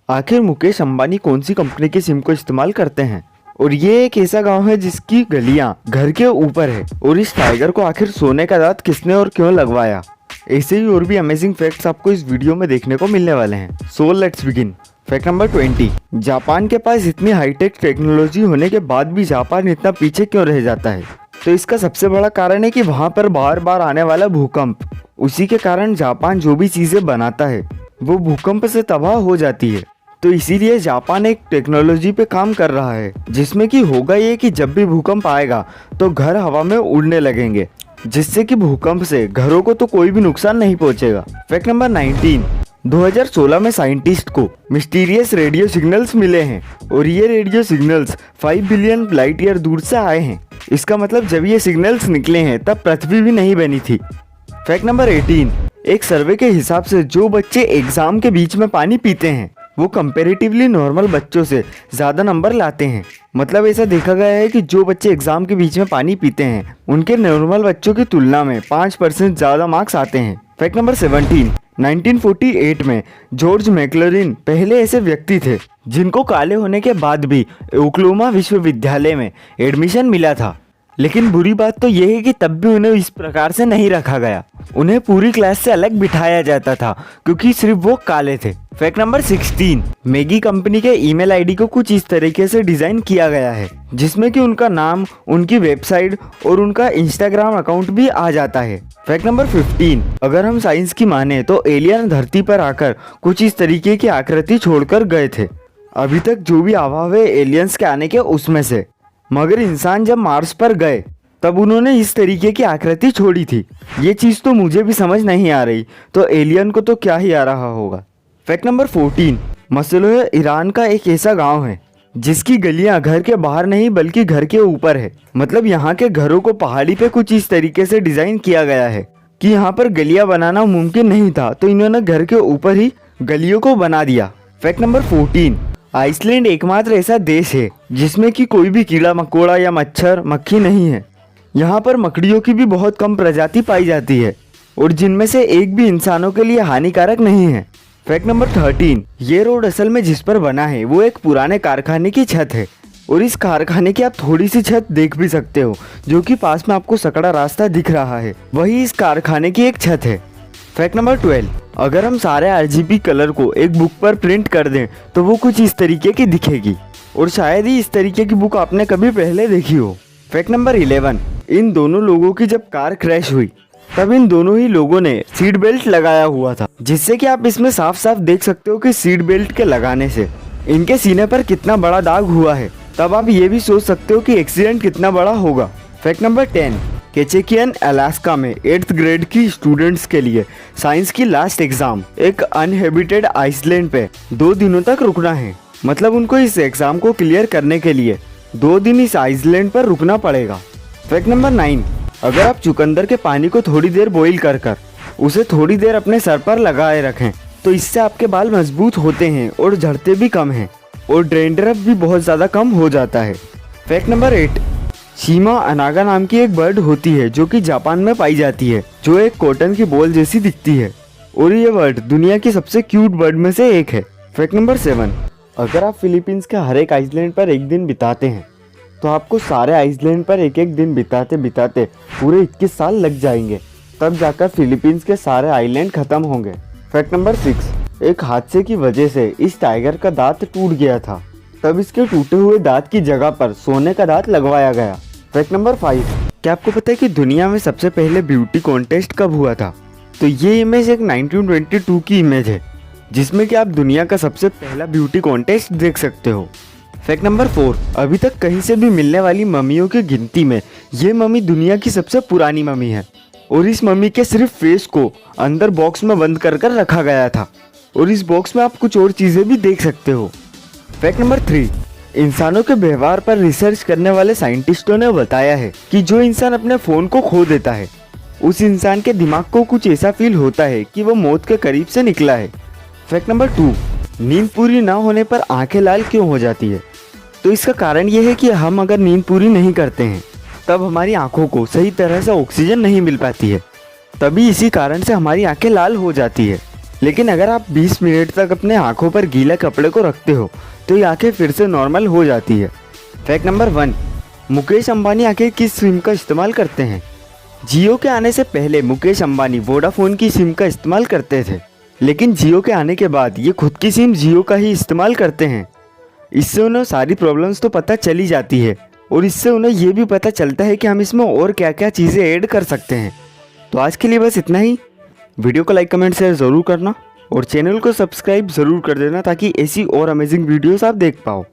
आखिर मुकेश अंबानी कौन सी कंपनी की सिम को इस्तेमाल करते हैं? और ये एक ऐसा गांव है जिसकी गलियां घर के ऊपर है। और इस टाइगर को आखिर सोने का दांत किसने और क्यों लगवाया? ऐसे ही और भी अमेजिंग फैक्ट्स आपको इस वीडियो में देखने को मिलने वाले हैं। So let's begin. Fact number 20। Japan के पास इतनी हाईटेक टेक्नोलॉजी होने के बाद भी जापान इतना पीछे क्यों रह जाता है? तो इसका सबसे बड़ा कारण है कि वहाँ पर बार बार आने वाला भूकंप। उसी के कारण जापान जो भी चीज़ें बनाता है वो भूकंप से तबाह हो जाती है। तो इसीलिए जापान एक टेक्नोलॉजी पे काम कर रहा है जिसमें कि होगा ये कि जब भी भूकंप आएगा तो घर हवा में उड़ने लगेंगे, जिससे कि भूकंप से घरों को तो कोई भी नुकसान नहीं पहुंचेगा। Fact number 19। 2016 में साइंटिस्ट को मिस्टीरियस रेडियो सिग्नल्स मिले हैं और ये radio signals 5 billion light year दूर से आए हैं। इसका मतलब जब ये सिग्नल्स निकले हैं तब पृथ्वी भी नहीं बनी थी। Fact number 18। एक सर्वे के हिसाब से जो बच्चे एग्जाम के बीच में पानी पीते हैं वो कंपैरेटिवली नॉर्मल बच्चों से ज़्यादा नंबर लाते हैं। मतलब ऐसा देखा गया है कि जो बच्चे एग्जाम के बीच में पानी पीते हैं उनके नॉर्मल बच्चों की तुलना में 5% ज़्यादा मार्क्स आते हैं। Fact number 17। 1948 में जॉर्ज मैक्लरिन पहले ऐसे व्यक्ति थे जिनको काले होने के बाद भी ओक्लाहोमा विश्वविद्यालय में एडमिशन मिला था। लेकिन बुरी बात तो यह है कि तब भी उन्हें इस प्रकार से नहीं रखा गया। उन्हें पूरी क्लास से अलग बिठाया जाता था क्योंकि सिर्फ वो काले थे। Fact number 16। मैगी कंपनी के ईमेल आईडी को कुछ इस तरीके से डिजाइन किया गया है जिसमें कि उनका नाम, उनकी वेबसाइट और उनका इंस्टाग्राम अकाउंट भी आ जाता है। Fact number 15। अगर हम साइंस की माने तो एलियन धरती पर आकर कुछ इस तरीके की आकृति छोड़कर गए थे। अभी तक जो भी अभाव है एलियंस के आने के उसमें से, मगर इंसान जब मार्स पर गए तब उन्होंने इस तरीके की आकृति छोड़ी थी। ये चीज़ तो मुझे भी समझ नहीं आ रही, तो एलियन को तो क्या ही आ रहा होगा। Fact number 14। मसलोह ईरान का एक ऐसा गांव है जिसकी गलियां घर के बाहर नहीं बल्कि घर के ऊपर है। मतलब यहाँ के घरों को पहाड़ी पे कुछ इस तरीके से डिजाइन किया गया है कि यहाँ पर गलियां बनाना मुमकिन नहीं था, तो इन्होंने घर के ऊपर ही गलियों को बना दिया। Fact number 14। आइसलैंड एकमात्र ऐसा देश है जिसमें कि कोई भी कीड़ा मकोड़ा या मच्छर मक्खी नहीं है। यहाँ पर मकड़ियों की भी बहुत कम प्रजाति पाई जाती है और जिनमें से एक भी इंसानों के लिए हानिकारक नहीं है। Fact number 13। ये रोड असल में जिस पर बना है वो एक पुराने कारखाने की छत है और इस कारखाने की आप थोड़ी सी छत देख भी सकते हो जो कि पास में आपको सकड़ा रास्ता दिख रहा है, वही इस कारखाने की एक छत है। Fact number 12। अगर हम सारे RGB कलर को एक बुक पर प्रिंट कर दें तो वो कुछ इस तरीके की दिखेगी और शायद ही इस तरीके की बुक आपने कभी पहले देखी हो। Fact number 11। इन दोनों लोगों की जब कार क्रैश हुई तब इन दोनों ही लोगों ने सीट बेल्ट लगाया हुआ था, जिससे कि आप इसमें साफ साफ देख सकते हो कि सीट बेल्ट के लगाने से इनके सीने पर कितना बड़ा दाग हुआ है। तब आप ये भी सोच सकते हो कि एक्सीडेंट कितना बड़ा होगा। Fact number 10। केचेकियन अलास्का में 8th ग्रेड की स्टूडेंट्स के लिए साइंस की लास्ट एग्जाम एक अनहेबिटेड आइसलैंड पे 2 दिनों तक रुकना है। मतलब उनको इस एग्जाम को क्लियर करने के लिए 2 दिन इस आइसलैंड पर रुकना पड़ेगा। Fact number 9। अगर आप चुकंदर के पानी को थोड़ी देर बॉईल कर उसे थोड़ी देर अपने सर पर लगाए रखें तो इससे आपके बाल मजबूत होते हैं और झड़ते भी कम हैं और डैंड्रफ भी बहुत ज़्यादा कम हो जाता है। Fact number 8। शीमा अनागा नाम की एक बर्ड होती है जो कि जापान में पाई जाती है, जो एक कॉटन की बॉल जैसी दिखती है और ये बर्ड दुनिया की सबसे क्यूट बर्ड में से एक है। Fact number 7। अगर आप फिलीपींस के हर एक आइसलैंड पर एक दिन बिताते हैं तो आपको सारे आइसलैंड पर एक एक दिन बिताते बिताते पूरे 21 साल लग जाएंगे, तब जाकर फिलीपींस के सारे आइलैंड खत्म होंगे। Fact number 6। एक हादसे की वजह से इस टाइगर का दांत टूट गया था, तब इसके टूटे हुए दांत की जगह पर सोने का दांत लगवाया गया। Fact number 5। क्या आपको पता है कि दुनिया में सबसे पहले ब्यूटी कॉन्टेस्ट कब हुआ था? तो ये इमेज एक 1922 की इमेज है जिसमें कि आप दुनिया का सबसे पहला ब्यूटी कॉन्टेस्ट देख सकते हो। Fact number 4। अभी तक कहीं से भी मिलने वाली मम्मियों की गिनती में ये मम्मी दुनिया की सबसे पुरानी मम्मी है और इस मम्मी के सिर्फ फेस को अंदर बॉक्स में बंद कर रखा गया था और इस बॉक्स में आप कुछ और चीज़ें भी देख सकते हो। Fact number 3। इंसानों के व्यवहार पर रिसर्च करने वाले साइंटिस्टों ने बताया है कि जो इंसान अपने फ़ोन को खो देता है उस इंसान के दिमाग को कुछ ऐसा फील होता है कि वो मौत के करीब से निकला है। Fact number 2। नींद पूरी ना होने पर आंखें लाल क्यों हो जाती है? तो इसका कारण ये है कि हम अगर नींद पूरी नहीं करते हैं तब हमारी आंखों को सही तरह से ऑक्सीजन नहीं मिल पाती है, तभी इसी कारण से हमारी आंखें लाल हो जाती है। लेकिन अगर आप 20 मिनट तक अपने आंखों पर गीला कपड़े को रखते हो तो ये आंखें फिर से नॉर्मल हो जाती है। फैक्ट नंबर 1, मुकेश अंबानी आखिर किस सिम का इस्तेमाल करते हैं? जियो के आने से पहले मुकेश अंबानी वोडाफोन की सिम का इस्तेमाल करते थे, लेकिन जियो के आने के बाद ये खुद की सिम जियो का ही इस्तेमाल करते हैं। इससे उन्हें सारी प्रॉब्लम्स तो पता चली जाती है और इससे उन्हें ये भी पता चलता है कि हम इसमें और क्या क्या चीज़ें ऐड कर सकते हैं। तो आज के लिए बस इतना ही। वीडियो को लाइक कमेंट शेयर ज़रूर करना और चैनल को सब्सक्राइब ज़रूर कर देना ताकि ऐसी और अमेजिंग वीडियोस आप देख पाओ।